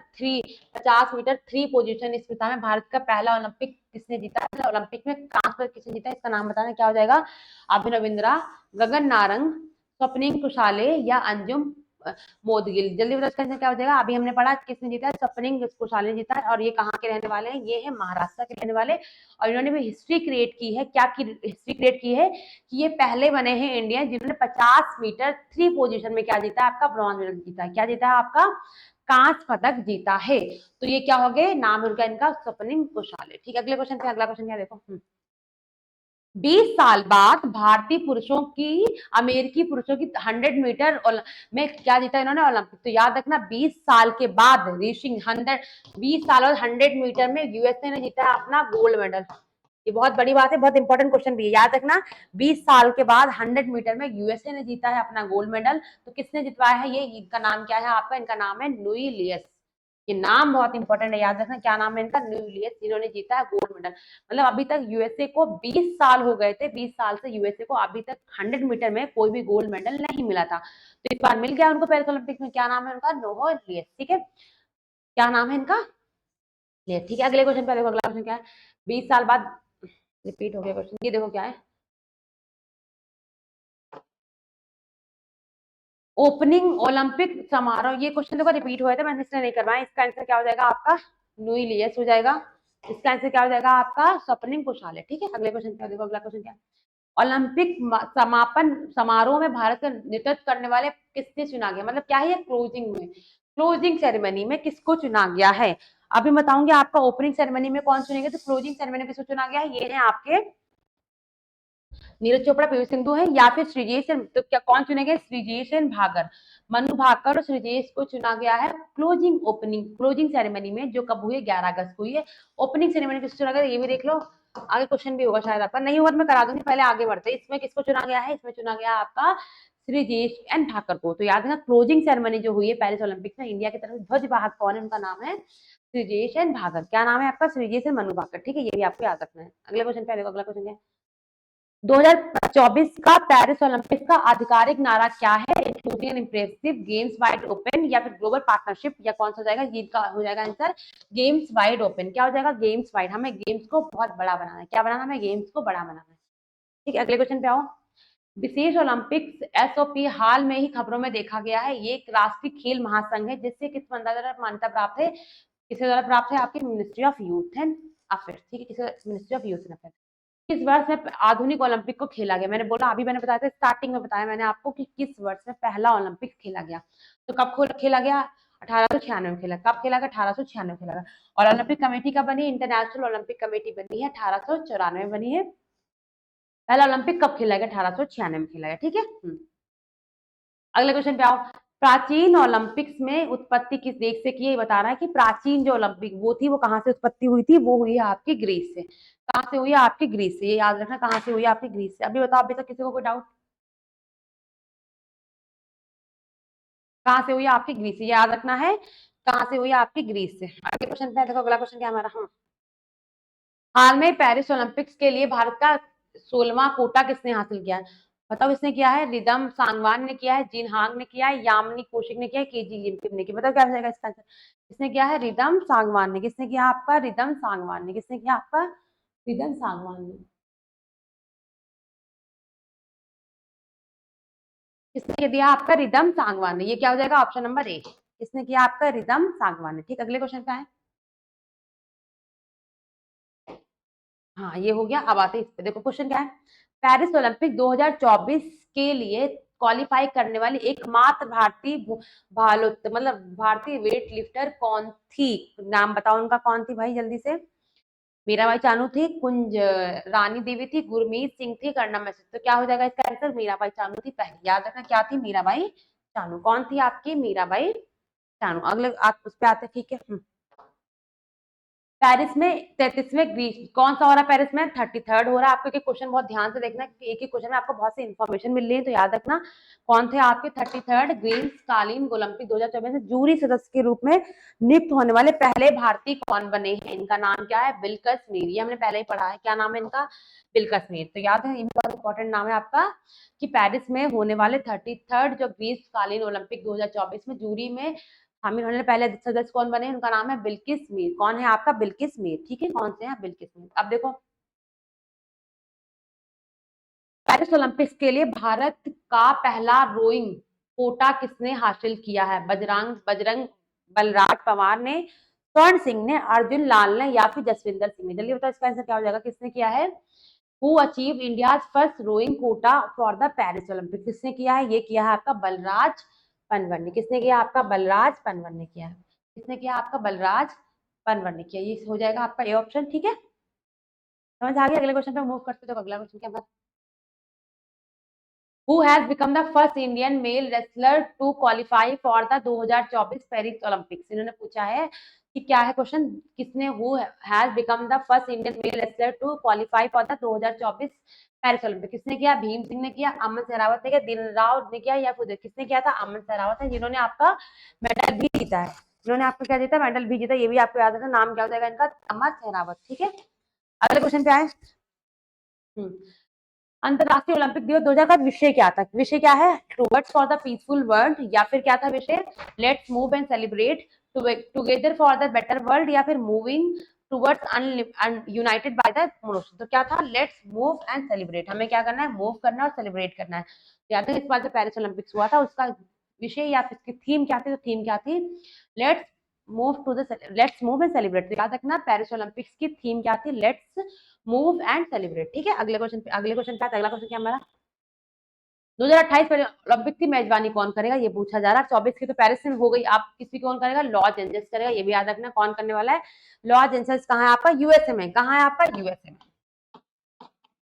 3 पोजीशन इस स्पर्धा में भारत का पहला ओलंपिक किसने जीता है, ओलंपिक में कांस्य पदक किसने जीता है, इसका नाम बताना क्या हो जाएगा, अभिनव बिंद्रा, गगन नारंग, स्वप्निल कुशाले या अंजुम मोदगिल। जल्दी बताओ इसका आंसर क्या हो जाएगा। अभी हमने पढ़ा किसने जीता है, स्वप्निल कुशाले ने जीता है, और ये कहाँ के रहने वाले हैं, ये है महाराष्ट्र के रहने वाले। और इन्होंने भी हिस्ट्री क्रिएट की है। क्या की हिस्ट्री क्रिएट की है कि ये पहले बने हैं इंडियन जिन्होंने 50 मीटर 3 पोजीशन में क्या जीता है, आपका ब्रॉन्ज मेडल जीता है। क्या जीता है, आपका कांस्य पदक जीता है। तो ये क्या हो गए, नाम है उनका, इनका स्वप्निल कुशाले। ठीक है, अगले क्वेश्चन पे, अगला क्वेश्चन क्या देखो। 20 साल बाद भारतीय पुरुषों की अमेरिकी पुरुषों की 100 मीटर में क्या जीता इन्होंने, ओलंपिक। तो याद रखना 20 साल के बाद रेसिंग 100, 20 साल और 100 मीटर में यूएसए ने जीता अपना गोल्ड मेडल। ये बहुत बड़ी बात है, बहुत इंपॉर्टेंट क्वेश्चन भी है, याद रखना। 20 साल के बाद 100 मीटर में यूएसए ने जीता है अपना गोल्ड मेडल। तो किसने जितवाया है ये, इनका नाम क्या है आपका, इनका नाम है लुई लियस। ये नाम बहुत इंपॉर्टेंट है, याद रखना क्या नाम है इनका, लुई लियस, जिन्होंने जीता है गोल्ड मेडल। मतलब अभी तक यूएसए को 20 साल हो गए थे, 20 साल से यूएसए को अभी तक 100 मीटर में कोई भी गोल्ड मेडल नहीं मिला था। तो इस बार मिल गया उनको पेरिस ओलंपिक में। क्या नाम है उनका, नोहो लियस। ठीक है, क्या नाम है इनका, लियस। ठीक है, अगले क्वेश्चन पे देखो, अगला क्वेश्चन क्या है। 20 साल बाद रिपीट हो गया क्वेश्चन, ये देखो क्या है। ओपनिंग ओलंपिक समारोह, ये क्वेश्चन देखो रिपीट हुआ था, मैंने इसलिए नहीं करवाया। इसका आंसर क्या हो जाएगा आपका, लुई लियस हो जाएगा। इसका आंसर क्या हो जाएगा आपका, स्वप्निल कुशाले। ठीक है, अगले क्वेश्चन क्या देखो, अगला क्वेश्चन क्या है। ओलंपिक समापन समारोह में भारत का नेतृत्व करने वाले किसने चुना गया, मतलब क्या है ये, क्लोजिंग में, क्लोजिंग सेरेमनी में किसको चुना गया है। अभी बताऊंगी आपका ओपनिंग सेरेमनी में कौन चुनेंगे, तो क्लोजिंग सेरेमनी में किसको चुना गया है, ये है आपके नीरज चोपड़ा, पीवी सिंधु है, या फिर श्रीजेश। तो क्या कौन चुनेंगे, श्रीजेश भागर, मनु भाकर और श्रीजेश को चुना गया है क्लोजिंग सेरेमनी में, जो कब हुई है, 11 अगस्त को हुई है। ओपनिंग सेरेमनी किसको चुना गया, ये भी देख लो। आगे क्वेश्चन भी होगा शायद आपका, नहीं होगा तो मैं करा दूंगी, पहले आगे बढ़ते। इसमें किसको चुना गया है, इसमें चुना गया आपका श्रीजेश एन ठाकर को। तो याद रखना क्लोजिंग सेरेमनी जो हुई है पेरिस ओलंपिक्स में, इंडिया की तरफ ध्वज वाहक कौन है, उनका नाम है श्रीजेश एन भागर। क्या नाम है आपका, श्रीजेश एन मनु भाकर। ठीक है, ये भी आपको याद रखना है। अगले क्वेश्चन पे देखो, अगला क्वेश्चन क्या है। 2024 का पेरिस ओलंपिक्स का आधिकारिक नारा क्या है, including N impressive, games wide open, या फिर ग्लोबल पार्टनरशिप, या कौन सा हो जाएगा, ये का हो जाएगा आंसर गेम्स वाइड ओपन। क्या हो जाएगा, गेम्स वाइड। हमें गेम्स को बहुत बड़ा बनाना है, क्या बनाना है, हमें गेम्स को बड़ा बनाना है। ठीक है, अगले क्वेश्चन पे आओ। विशेष ओलंपिक्स एसओपी हाल में ही खबरों में देखा गया है, ये एक राष्ट्रीय खेल महासंघ है जिससे किस मंत्रालय द्वारा मान्यता प्राप्त है, किसके द्वारा प्राप्त है, आपकी ministry of youth and affairs. ठीक है, किस ministry of youth and affairs. किस वर्ष में आधुनिक ओलंपिक को खेला गया, मैंने बोला अभी, मैंने बताया था स्टार्टिंग में, बताया मैंने आपको कि किस वर्ष में पहला ओलंपिक खेला गया। तो कब खेला गया, 1896 में खेला। कब खेला गया, 1896 खेला गया। और ओलंपिक कमेटी कब बनी, इंटरनेशनल ओलंपिक कमेटी बनी है 1894 में बनी है। पहला ओलंपिक कब खेला गया, 1896 में खेला गया। ठीक है, अगले क्वेश्चन पे आओ। प्राचीन ओलंपिक्स में उत्पत्ति किस देश से की है, ये बता रहा है कि प्राचीन जो ओलंपिक वो थी, वो कहाँ से उत्पत्ति हुई थी, वो हुई है आपकी ग्रीस से। कहाँ से हुई है, आपकी ग्रीस से। ये याद रखना, कहाँ से हुई है, आपकी ग्रीस से। अभी बताओ, अभी तक किसी को कोई डाउट, कहाँ से हुई है, आपकी ग्रीस से, याद रखना है, कहाँ से हुई है, आपकी ग्रीस से। अगले क्वेश्चन पे देखो, अगला क्वेश्चन क्या हमारा, हाँ, हाल में पेरिस ओलंपिक्स के लिए भारत का 16वां कोटा किसने हासिल किया है, बताओ किसने किया है। रिदम सांगवान ने किया है, जीन हांग ने किया है, यामिनी कौशिक ने किया है, केजी लिमकिम ने किया। बताओ क्या हो जाएगा इसका आंसर, किसने किया है, रिदम सांगवान ने। किसने किया आपका, रिदम सांगवान ने। किसने किया आपका, रिदम सांगवान ने। किसने दिया आपका, रिदम सांगवान ने। ये क्या हो जाएगा, ऑप्शन नंबर ए। किसने किया आपका, रिदम सांगवान ने। ठीक, अगले क्वेश्चन पे आए। हाँ, ये हो गया। अब आते हैं इस पे, देखो क्वेश्चन क्या है। पेरिस ओलंपिक 2024 के लिए क्वालिफाई करने वाली एकमात्र भारतीय भालोत्तोलन, मतलब भारतीय वेट लिफ्टर कौन थी, नाम बताओ उनका, कौन थी भाई जल्दी से। मीराबाई चानू थी, कुंज रानी देवी थी, गुरमीत सिंह थी, कर्णम मैसेज। तो क्या हो जाएगा इसका आंसर, मीराबाई चानू थी पहली। याद रखना क्या थी, मीराबाई चानू। कौन थी आपकी, मीराबाई चानू। अगले आप उस पे आते, ठीक है। पेरिस में 33वें ग्रीस कौन सा हो रहा है, पेरिस में 33rd हो रहा है आपको। क्वेश्चन बहुत ध्यान से देखना, एक ही क्वेश्चन में आपको बहुत सी इन्फॉर्मेशन मिल रही है, तो याद रखना कौन थे आपके 33rd ग्रीष्मकालीन ओलंपिक 2024 में जूरी सदस्य के रूप में नियुक्त होने वाले पहले भारतीय कौन बने हैं। इनका नाम क्या है, बिल कश्मीर। ये हमने पहले ही पढ़ा है, क्या नाम है इनका, बिल कश्मीर। तो याद है, ये भी बहुत इंपॉर्टेंट नाम है आपका, कि पेरिस में होने वाले 33rd जो ग्रीष्मकालीन ओलंपिक 2024 में जूरी में शामिल होने पहले सदस्य कौन बने, उनका नाम है बिल्किस मीर। कौन है आपका, बिल्किस मीर। ठीक है, कौन से हैं, बिल्किस मीर। अब देखो पेरिस ओलंपिक्स के लिए भारत का पहला रोइंग कोटा किसने हासिल किया है? बजरंग बलराज पवार ने, स्वर्ण सिंह ने, अर्जुन लाल ने, या फिर जसविंदर सिंह ने? जल्दी बताओ इसका आंसर क्या हो जाएगा, किसने किया है? Who achieve India first rowing quota for the Paris Olympic? किसने किया है? ये किया है आपका बलराज पनवर ने। किसने किया? आपका बलराज पनवर ने किया है। किसने किया? आपका बलराज पनवर ने किया। ये हो जाएगा आपका ए ऑप्शन। ठीक है, समझ आ गया? अगले क्वेश्चन पे मूव करते तो अगला क्वेश्चन क्या? Who has become the first Indian male wrestler to qualify for the 2024 Paris Olympics? इन्होंने पूछा है कि क्या है क्वेश्चन, किसने who has become the first Indian male wrestler to qualify for the 2024 Paris Olympic? किसने किया? भीम सिंह ने किया, अमन सहरावत ने किया, दिन राव ने किया, या फिर किसने किया था? अमन सहरावत है, जिन्होंने आपका मेडल भी जीता है। इन्होंने आपका क्या जीता? मेडल भी जीता। ये भी आपको याद रखना, नाम क्या हो जाएगा इनका? अमन सहरावत। ठीक है, अगले क्वेश्चन पे आए। अंतरराष्ट्रीय ओलंपिक दिवस 2000 का विषय क्या था? विषय क्या है? Towards for the peaceful world, या फिर क्या था विषय? Let's move and celebrate together for the better world, या फिर moving towards United by the motion? तो क्या था? Let's move and celebrate. हमें क्या करना है? मूव करना है और सेलिब्रेट करना है। याद है इस बार जो पेरिस ओलंपिक्स हुआ था उसका विषय या फिर थीम क्या थी? तो थीम क्या थी? Let's let's move and celebrate. याद रखना पेरिस ओलंपिक्स की थीम क्या थी? Let's move and celebrate. ठीक है, अगले क्वेश्चन पे अगला क्वेश्चन क्या हमारा? 2028 ओलंपिक की मेजबानी कौन करेगा? ये पूछा जा रहा है। 24 की तो पेरिस में हो गई, आप किसकी कौन करेगा? लॉस एंजल्स करेगा। ये भी याद रखना कौन करने वाला है? लॉस एंजल्स कहाँ है आपका? यूएसए में। कहाँ है आपका? यूएसए में।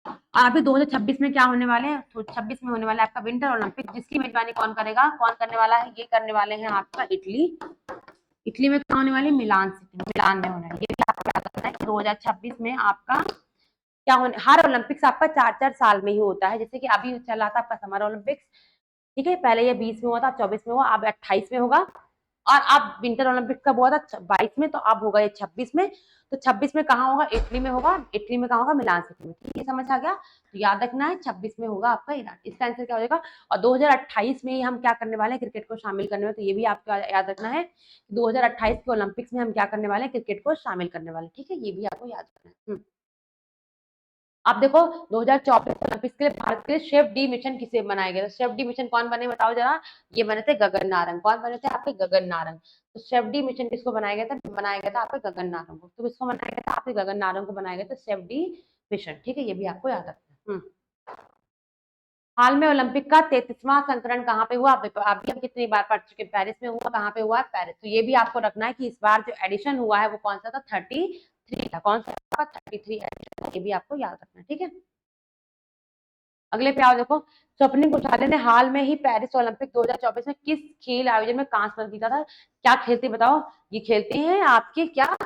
और अभी 2026 में क्या होने वाले हैं? तो 26 में होने वाला है आपका विंटर ओलंपिक, जिसकी मेजबानी कौन करेगा? कौन करने वाला है? ये करने वाले हैं आपका इटली। इटली में कहाँ होने वाली? मिलान सिटी, मिलान में होना है। ये भी आपको याद रखना है 2026 में आपका क्या होने, हर ओलंपिक्स आपका 4-4 साल में ही होता है। जैसे कि अभी चला था आपका समर ओलंपिक्स, ठीक है, पहले ये 20 में हुआ था, 24 में हुआ, अब 28 में होगा। और अब विंटर ओलंपिक्स कब हुआ था? 22 में, तो अब होगा ये 26 में। तो 26 में कहाँ होगा? इटली में होगा। इटली में कहाँ होगा? मिलान सिटी में। ठीक है, समझ आ गया? तो याद रखना है 26 में होगा आपका ईरान। इसका आंसर क्या हो जाएगा? और 2028 में ही हम क्या करने वाले हैं? क्रिकेट को शामिल करने वाले। तो ये भी आपको याद रखना है 2028 के ओलंपिक्स में हम क्या करने वाले हैं? क्रिकेट को शामिल करने वाले। ठीक है, ये भी आपको याद रखना है। अब देखो 2024 ओलंपिक्स के लिए भारत के लिए शेफ डी मिशन किसे बनाया गया? शेफ डी मिशन कौन बने बताओ जरा? ये बने थे गगन नारंग। कौन बने थे? आपके गगन नारंग। तो शेफ डी मिशन किसको बनाया गया था? बनाया गया था आपके गगन नारंग को। तो किसको बनाया गया था? आपके गगन नारंग को बनाया गया था शेफ डी मिशन। ठीक है, ये भी आपको याद रखना है। हाल में ओलंपिक का 33वां संस्करण कहाँ पे हुआ? आप भी हम कितनी बार पढ़ चुके? पेरिस में हुआ। कहाँ पे हुआ? पेरिस। तो ये भी आपको रखना है कि इस बार जो एडिशन हुआ है वो कौन सा था? 33 था। कौन सा? 33 एडिशन। ये भी आपको याद रखना है। ठीक है, अगले पे आओ। देखो स्वप्निल कुठारे ने हाल में ही पेरिस ओलंपिक 2024 में किस खेल आयोजन में कांस्य पदक जीता था? क्या खेलती बताओ? ये खेलती हैं आपकी क्या?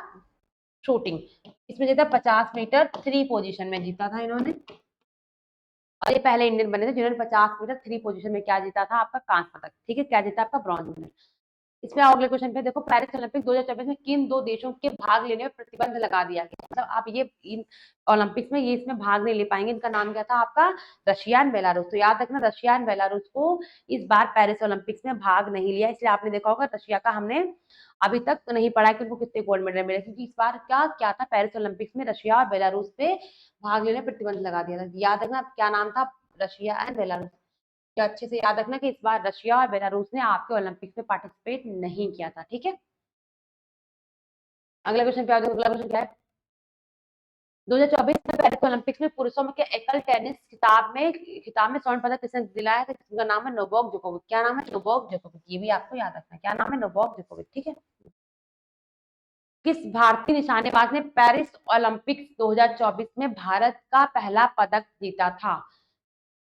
शूटिंग। इसमें जीता 50 मीटर 3 पोजीशन में जीता था इन्होंने। और ये पहले इंडियन बने थे जिन्होंने 50 मीटर 3 पोजीशन में क्या जीता था? आपका कांस्य पदक। ठीक है, क्या जीता? आपका ब्रॉन्ज मेडल। इसमें अगले क्वेश्चन पे देखो पेरिस ओलंपिक 2024 में किन दो देशों के भाग लेने में प्रतिबंध लगा दिया गया? मतलब आप ये ओलंपिक्स में ये इसमें भाग नहीं ले पाएंगे। इनका नाम क्या था? आपका रशिया एंड बेलारूस। तो याद रखना रशिया एंड बेलारूस को इस बार पेरिस ओलंपिक्स में भाग नहीं लिया। इसलिए आपने देखा होगा रशिया का हमने अभी तक तो नहीं पढ़ा कि उनको कितने गोल्ड मेडल मिले, क्योंकि इस बार क्या क्या था? पेरिस ओलंपिक्स में रशिया और बेलारूस पे भाग लेने प्रतिबंध लगा दिया था। याद रखना क्या नाम था? Russia and Belarus. तो अच्छे से याद रखना कि इस बार रशिया और बेलारूस ने आपके ओलंपिक्स में पार्टिसिपेट नहीं किया था। ठीक है, अगला क्वेश्चन क्या है? अगला क्वेश्चन क्या है? 2024 में पेरिस ओलंपिक्स में पुरुषों में के एकल टेनिस खिताब में स्वर्ण पदक किसने दिलाया था? किसका नाम है? नोवाक जोकोविच। क्या नाम है? नोवाक जोकोविच। ये भी आपको याद रखना है। क्या नाम है? नोवाक जोकोविच। ठीक है, किस भारतीय निशानेबाज ने पेरिस ओलंपिक्स 2024 में भारत का पहला पदक जीता था?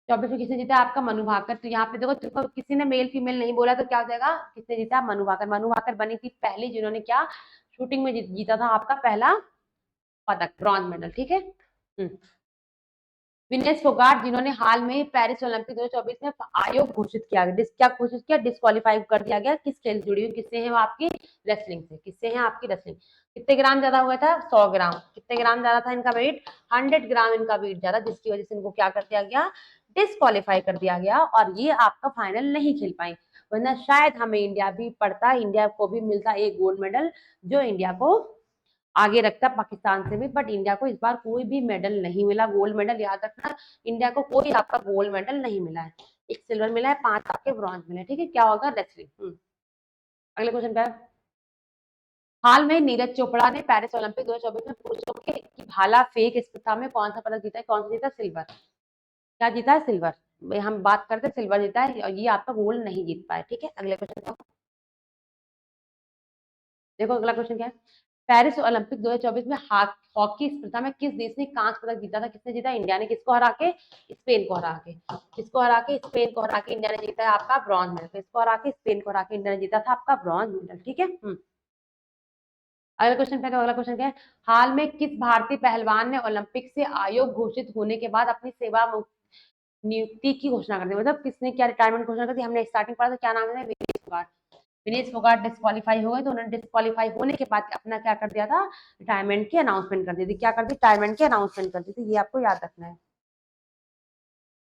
24 में किसने जीता? आपका मनु भाकर। तो यहाँ पे देखो किसी ने मेल फीमेल नहीं बोला, तो क्या हो जाएगा? किसने जीता? मनु भाकर। मनु भाकर बनी थी पहली जिन्होंने क्या शूटिंग में जीता था आपका पहला पदक, ब्रॉन्ज मेडल। ठीक है, विनेश फोगाट जिन्होंने हाल में ही पेरिस ओलंपिक 2024 में आयोग घोषित किया गया, क्या घोषित किया? डिस्क्वालीफाई कर दिया गया। किस खेल से जुड़ी हुई? किससे है वो? आपकी रेसलिंग से। किससे है? आपकी रेसलिंग। कितने ग्राम ज्यादा हुआ था? 100 ग्राम। कितने ग्राम ज्यादा था इनका वेट? 100 ग्राम इनका वेट ज्यादा, जिसकी वजह से इनको क्या कर दिया गया? डिस्क्वालीफाई कर दिया गया और ये आपका फाइनल नहीं खेल पाई। वरना शायद हमें इंडिया भी पड़ता, इंडिया को भी मिलता एक गोल्ड मेडल, जो इंडिया को आगे रखता पाकिस्तान से भी, बट इंडिया को इस बार कोई भी मेडल नहीं मिला, गोल्ड मेडल याद रखना, इंडिया को कोई आपका गोल्ड मेडल नहीं मिला है। एक सिल्वर मिला है, 5 आपके ब्रॉन्ज मिले, ठीक है, क्या होगा रेसलिंग। अगले क्वेश्चन क्या है, हाल में नीरज चोपड़ा ने पेरिस ओलंपिक 2024 में पुरुषों के की भाला फेंक स्पर्धा में कौन सा पदक जीता है, कौन सा जीता, सिल्वर। क्या जीता है, सिल्वर। हम बात करते हैं सिल्वर जीता है, और ये आपका गोल्ड नहीं जीत पाया, ठीक है। अगले क्वेश्चन देखो, अगला क्वेश्चन क्या है, पेरिस ओलंपिक 2024 में हॉकी स्पर्धा में किस देश ने कांस्य पदक जीता था, किसने जीता, इंडिया ने। किसको हरा के, स्पेन को हरा के। किसको हरा के, स्पेन को हरा के इंडिया ने जीता है आपका ब्रॉन्ज मेडल। किसको हरा के, स्पेन को हरा के इंडिया ने जीता था आपका ब्रॉन्ज मेडल, ठीक है। अगला क्वेश्चन क्या है, अगला क्वेश्चन क्या है, हाल में किस भारतीय पहलवान ने ओलंपिक से आयोग घोषित होने के बाद अपनी सेवा नियुक्ति की घोषणा कर दी, मतलब किसने क्या रिटायरमेंट घोषणा कर दी, हमने स्टार्टिंग पढ़ा था, क्या नाम है, विनेश फोगाट। विनेश फोगाट डिस्क्वालीफाई हो गए, तो उन्होंने डिस्क्वालीफाई होने के बाद अपना क्या कर दिया था, रिटायरमेंट की अनाउंसमेंट कर दी थी। क्या कर दी, रिटायरमेंट की अनाउंसमेंट कर दी थी, ये आपको याद रखना है,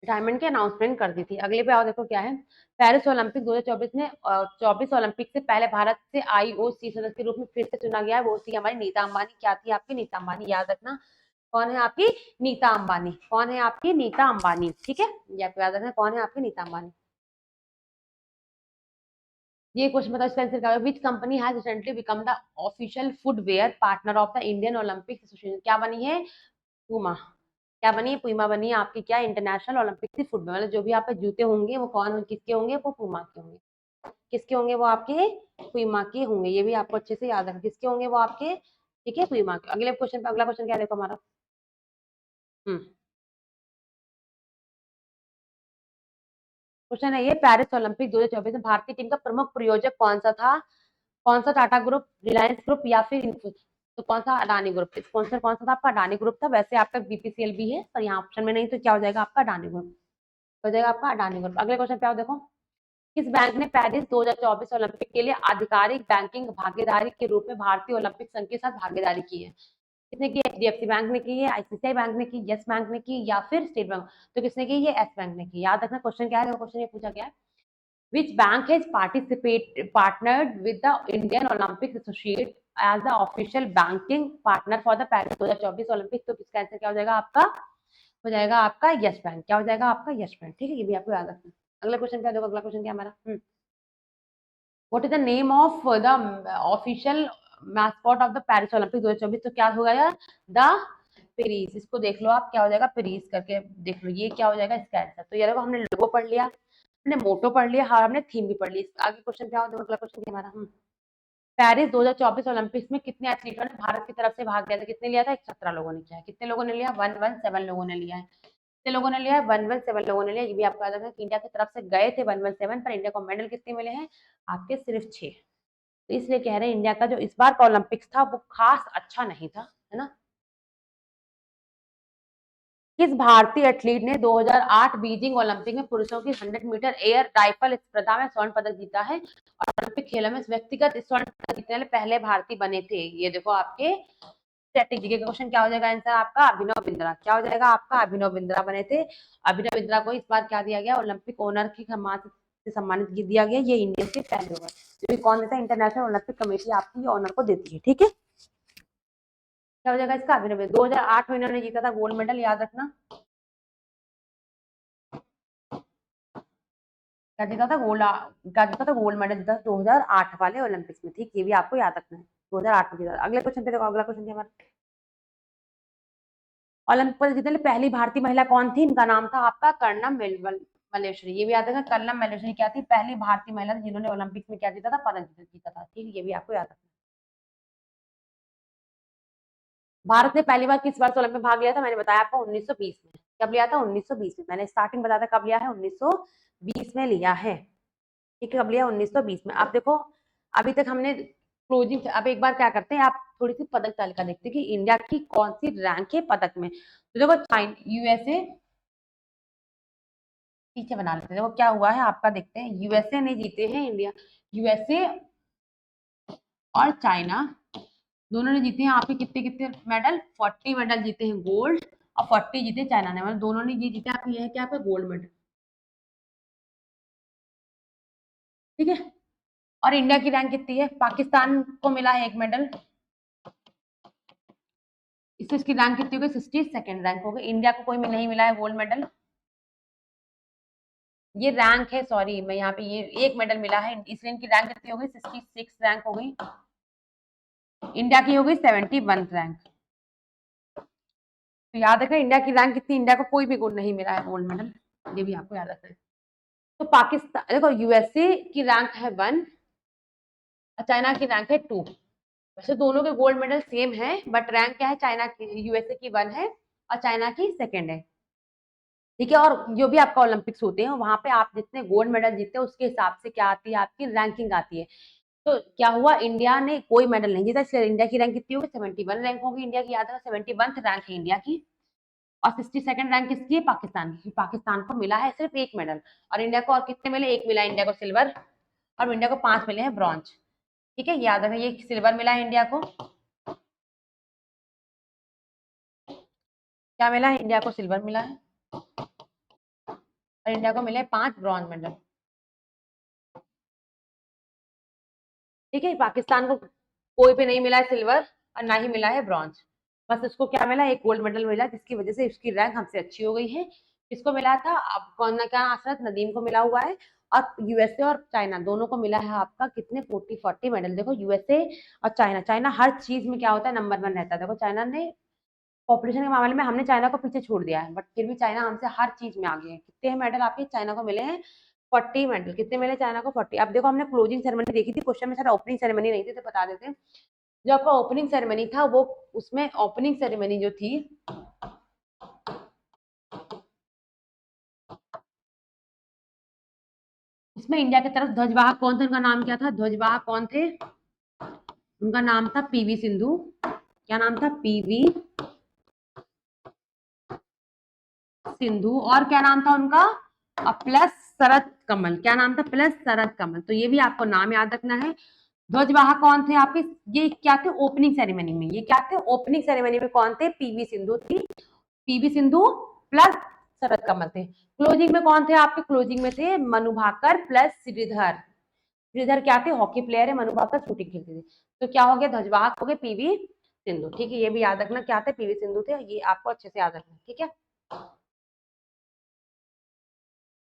रिटायरमेंट की अनाउंसमेंट कर दी थी। अगले पे आओ, देखो क्या है, पेरिस ओलंपिक 2024 में 24 ओलंपिक से पहले भारत से आईओसी सदस्य के रूप में फिर से चुना गया है, वो थी हमारी नीता अंबानी। क्या थी आपकी, नीता अंबानी, याद रखना। कौन है आपकी, नीता अंबानी। कौन है आपकी, नीता अंबानी, ठीक है, ये आपको याद रखना, कौन है आपकी, नीता अंबानी। ये क्वेश्चन बताओ, इसका आंसर क्या होगा, which company has recently become the official footwear partner of the Indian Olympic association. क्या बनी है, पूमा। क्या बनी है, पूमा बनी है आपकी, क्या, इंटरनेशनल ओलंपिक की फुटबॉल, मतलब जो भी आप पे जूते होंगे वो कौन किसके होंगे, वो पूमा के होंगे। किसके होंगे, वो आपके पूमा के होंगे, ये भी आपको अच्छे से याद रखना, किसके होंगे वो आपके, ठीक है, पूमा के। अगले क्वेश्चन पे, अगला क्वेश्चन क्या है, देखो हमारा। हम्म क्वेश्चन है ये, पेरिस ओलंपिक 2024 में भारतीय टीम का प्रमुख प्रायोजक कौन सा था, कौन सा, टाटा ग्रुप, रिलायंस ग्रुप, या फिर इन्फोसिस। तो कौन सा, अडानी ग्रुप। स्पॉन्सर कौन सा था आपका, अडानी ग्रुप था। वैसे आपका बीपीसीएल भी है, पर यहाँ ऑप्शन में नहीं, तो क्या हो जाएगा आपका, अडानी ग्रुप हो जाएगा आपका, अडानी ग्रुप। अगले क्वेश्चन पे आओ, देखो, किस बैंक ने पेरिस 2024 ओलंपिक के लिए आधिकारिक बैंकिंग भागीदारी के रूप में भारतीय ओलंपिक संघ के साथ भागीदारी की है। किसने की, एचडीएफसी बैंक ने की है, आईसीआईसीआई बैंक ने की, यस बैंक ने की, या फिर स्टेट बैंक। तो किसने की, ये एस बैंक ने की। याद रखना क्वेश्चन क्या है, क्वेश्चन ये पूछा गया है, which bank has partnered with the Indian Olympic Association as the official banking partner for the Paris 2024 Olympic. तो किसका आंसर क्या हो जाएगा आपका, हो जाएगा आपका यस बैंक। क्या हो जाएगा आपका, यस बैंक, ठीक है, ये भी आपको याद रखना। अगला क्वेश्चन क्या देखो, अगला क्वेश्चन क्या हमारा, what is the name of the official mascot of the Paris Olympic 2024। तो क्या हो गया, द पेरिस। इसको देख लो आप, क्या हो जाएगा, पेरिस करके देख लो, ये क्या हो जाएगा इसका आंसर। तो ये देखो, हमने लोगो पढ़ लिया, हमने मोटो पढ़ लिया, हाँ हमने थीम भी पढ़ ली। आगे क्वेश्चन क्या होगा, अगला क्वेश्चन हमारा, पेरिस 2024 ओलंपिक्स में कितने एथलीटों ने भारत की तरफ से भाग लिया था, कितने लिया था, 17 लोगों ने किया है। कितने लोगों ने लिया, 117 लोगों ने लिया है। कितने लोगों ने लिया है, 117 लोगों ने लिया। ये भी आपको याद रखना कि इंडिया की तरफ से गए थे 117, पर इंडिया को मेडल कितने मिले हैं आपके, सिर्फ 6। तो इसलिए कह रहे हैं इंडिया का जो इस बार का ओलंपिक्स था वो खास अच्छा नहीं था, है ना। किस भारतीय एथलीट ने 2008 बीजिंग ओलंपिक में पुरुषों की 100 मीटर एयर राइफल स्पर्धा में स्वर्ण पदक जीता है, और ओलंपिक खेलों में व्यक्तिगत स्वर्ण पदक जीतने वाले पहले भारतीय बने थे। ये देखो आपके स्ट्रेटेजी के क्वेश्चन, क्या हो जाएगा आंसर आपका, अभिनव बिंद्रा। क्या हो जाएगा आपका, अभिनव बिंद्रा बने थे। अभिनव बिंद्रा को इस बार क्या दिया गया, ओलंपिक ऑनर की से सम्मानित दिया गया। ये इंडिया के पहले हुआ, जो कौन देता है, इंटरनेशनल ओलंपिक कमेटी आपकी ऑनर को देती है, ठीक है। क्या हो जाएगा इसका, अभिनव। 2008 में इन्होंने जीता था गोल्ड मेडल, याद रखना। क्या जीता था, क्या जीता था, गोल्ड मेडल जीता था 2008 वाले ओलंपिक्स में, ठीक, ये भी आपको याद रखना है, 2008 में जीता। अगले क्वेश्चन पे देखो, अगला क्वेश्चन हमारा, ओलंपिक पदक जीतने वाली पहली भारतीय महिला कौन थी, इनका नाम था आपका कर्णम मल्लेश्वरी। ये भी याद रखना, कर्णम मल्लेश्वरी क्या थी, पहली भारतीय महिला थी जिन्होंने ओलंपिक्स में क्या जीता था, पदक जीता था, ठीक, ये भी आपको याद रखना। भारत ने पहली बार किस वर्ष ओलंपिक में भाग लिया था, मैंने बताया आपको 1920 में। कब लिया था, 1920 में। मैंने स्टार्टिंग बताया था कब लिया है, 1920 में लिया है, ठीक है, कब लिया, 1920 में। अब देखो, अभी तक हमने क्लोजिंग, अब एक बार क्या करते हैं, आप थोड़ी सी पदक तालिका देखते हैं कि इंडिया की कौन सी रैंक है पदक में। तो देखो, चाइना, यूएसए, पीछे बना लेते हैं, देखो क्या हुआ है आपका, देखते हैं, यूएसए ने जीते हैं, इंडिया, यूएसए और चाइना दोनों ने जीते हैं आपके कितने कितने मेडल, 40 मेडल जीते हैं गोल्ड, और 40 जीते चाइना ने, मतलब दोनों ने ये जीते आपके, ये है क्या आपका गोल्ड मेडल, ठीक है। और इंडिया की रैंक कितनी है, पाकिस्तान को मिला है 1 मेडल, इससे इसकी रैंक कितनी हो गई? 62nd रैंक हो गई। इंडिया को कोई में नहीं मिला है गोल्ड मेडल, ये रैंक है, सॉरी मैं यहाँ पे ये एक मेडल मिला है, इसलिए इनकी रैंक कितनी हो गई? 66 रैंक हो गई। इंडिया की हो गई 71 रैंक। तो याद रखना इंडिया की रैंक कितनी, इंडिया को कोई भी गोल्ड नहीं मिला है गोल्ड मेडल, ये भी आपको याद रखना है। तो पाकिस्तान देखो, यूएसए की रैंक है 1 और चाइना की रैंक है 2। वैसे दोनों के गोल्ड मेडल सेम है, बट रैंक क्या है? चाइना की, यूएसए की 1 है और चाइना की 2nd है, ठीक है। और जो भी आपका ओलंपिक्स होते हैं वहां पे आप जितने गोल्ड मेडल जीतते हैं उसके हिसाब से क्या आती है? आपकी रैंकिंग आती है। तो क्या हुआ, इंडिया ने कोई मेडल नहीं जीता, इसलिए इंडिया की रैंक कितनी होगी? 71 रैंक होगी इंडिया की, याद है 71th रैंक है इंडिया की। और 62nd रैंक किसकी है? पाकिस्तान की। पाकिस्तान को मिला है सिर्फ एक मेडल, और इंडिया को और कितने मिले? एक मिला इंडिया को सिल्वर, और इंडिया को 5 मिले हैं ब्रॉन्ज, ठीक है। याद रखना, ये सिल्वर मिला है इंडिया को, क्या मिला है? इंडिया को सिल्वर मिला है, और इंडिया को मिले 5 ब्रॉन्ज मेडल, ठीक है। पाकिस्तान को कोई पे नहीं मिला है सिल्वर और ना ही मिला है ब्रॉन्ज, बस उसको क्या मिला? एक गोल्ड मेडल मिला, जिसकी वजह से उसकी रैंक हमसे अच्छी हो गई है। किसको मिला था? अब कौन ना, क्या आसरत नदीम को मिला हुआ है। और यूएसए और चाइना दोनों को मिला है आपका कितने? 40 मेडल। देखो यूएसए और चाइना, चाइना हर चीज में क्या होता है? नंबर 1 रहता है। देखो चाइना ने पॉपुलेशन के मामले में हमने चाइना को पीछे छोड़ दिया है, बट फिर भी चाइना हमसे हर चीज में आगे है। कितने मेडल आपके चाइना को मिले हैं? 40 मेडल। कितने मिले चाइना को? 40। अब देखो, हमने क्लोजिंग सेरेमनी देखी थी, क्वेश्चन में सारा ओपनिंग सेरेमनी नहीं थी, तो बता देते हैं। जो आपका ओपनिंग सेरेमनी था, वो उसमें ओपनिंग सेरेमनी जो थी, उसमें इंडिया की तरफ ध्वजवाहक कौन थे? उनका नाम क्या था? ध्वजवाहक कौन थे? उनका नाम था पीवी सिंधु। क्या नाम था? पीवी सिंधु। और क्या नाम था उनका? प्लस शरद कमल। क्या नाम था? प्लस शरद कमल। तो ये भी आपको नाम याद रखना है। ध्वजवाहक कौन थे आपके? ये क्या थे? ओपनिंग सेरेमनी में। ये क्या थे? ओपनिंग सेरेमनी में कौन थे? पीवी सिंधु थी। पीवी सिंधु प्लस शरद कमल थे। क्लोजिंग में कौन थे आपके? क्लोजिंग में थे मनु भाकर प्लस श्रीधर। श्रीधर क्या थे? हॉकी प्लेयर है। मनु भाकर शूटिंग खेलते थे। तो क्या हो गया? ध्वजवाहक हो गए पीवी सिंधु, ठीक है। ये भी याद रखना, क्या थे? पीवी सिंधु थे। ये आपको अच्छे से याद रखना, ठीक है।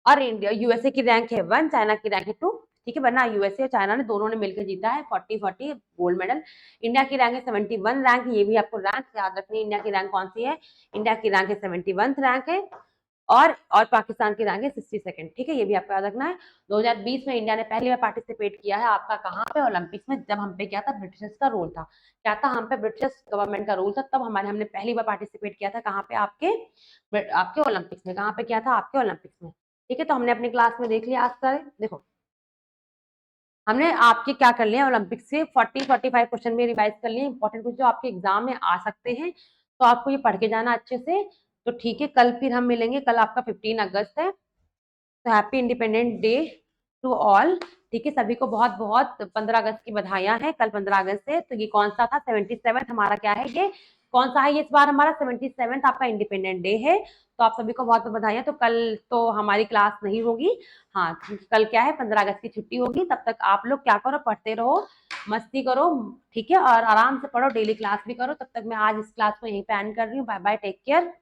और इंडिया, यूएसए की रैंक है 1, चाइना की रैंक है 2, ठीक है। वरना यूएसए और चाइना ने दोनों ने मिलकर जीता है 40 गोल्ड मेडल। इंडिया की रैंक है 71 रैंक, ये भी आपको रैंक याद रखनी है। इंडिया की रैंक कौन सी है? इंडिया की रैंक है 71 रैंक है, और पाकिस्तान की रैंक है 62nd, ठीक है। ये भी आपको याद रखना है। 2020 में इंडिया ने पहली बार पार्टिसिपेट किया है आपका कहाँ पे? ओलंपिक्स में। जब हम पे क्या था? ब्रिटिशर्स का रूल था। क्या था? हम पे ब्रिटिश गवर्नमेंट का रूल था, तब हमने पहली बार पार्टिसिपेट किया था कहाँ पे? आपके आपके ओलंपिक्स में। कहाँ पे किया था? आपके ओलंपिक्स में, ठीक है। तो हमने अपनी क्लास में देख लिया आज सारे। देखो, हमने आपके क्या कर लिया? ओलंपिक्स से 40-45 क्वेश्चन में रिवाइज कर लिए, इंपॉर्टेंट क्वेश्चन जो आपके एग्जाम में आ सकते हैं। तो आपको ये पढ़ के जाना अच्छे से। तो ठीक है, कल फिर हम मिलेंगे। कल आपका 15 अगस्त है, तो happy independent day to all, ठीक है। सभी को बहुत बहुत 15 अगस्त की बधाइयां हैं। कल 15 अगस्त है, तो ये कौन सा था? 77th हमारा क्या है? ये कौन सा है? ये इस बार हमारा 77th आपका इंडिपेंडेंट डे है। तो आप सभी को बहुत बहुत बधाइयां। तो कल तो हमारी क्लास नहीं होगी। हाँ, कल क्या है? 15 अगस्त की छुट्टी होगी। तब तक आप लोग क्या करो? पढ़ते रहो, मस्ती करो, ठीक है। और आराम से पढ़ो, डेली क्लास भी करो। तब तक मैं आज इस क्लास को यहीं पे एंड कर रही हूँ। Bye bye, take care.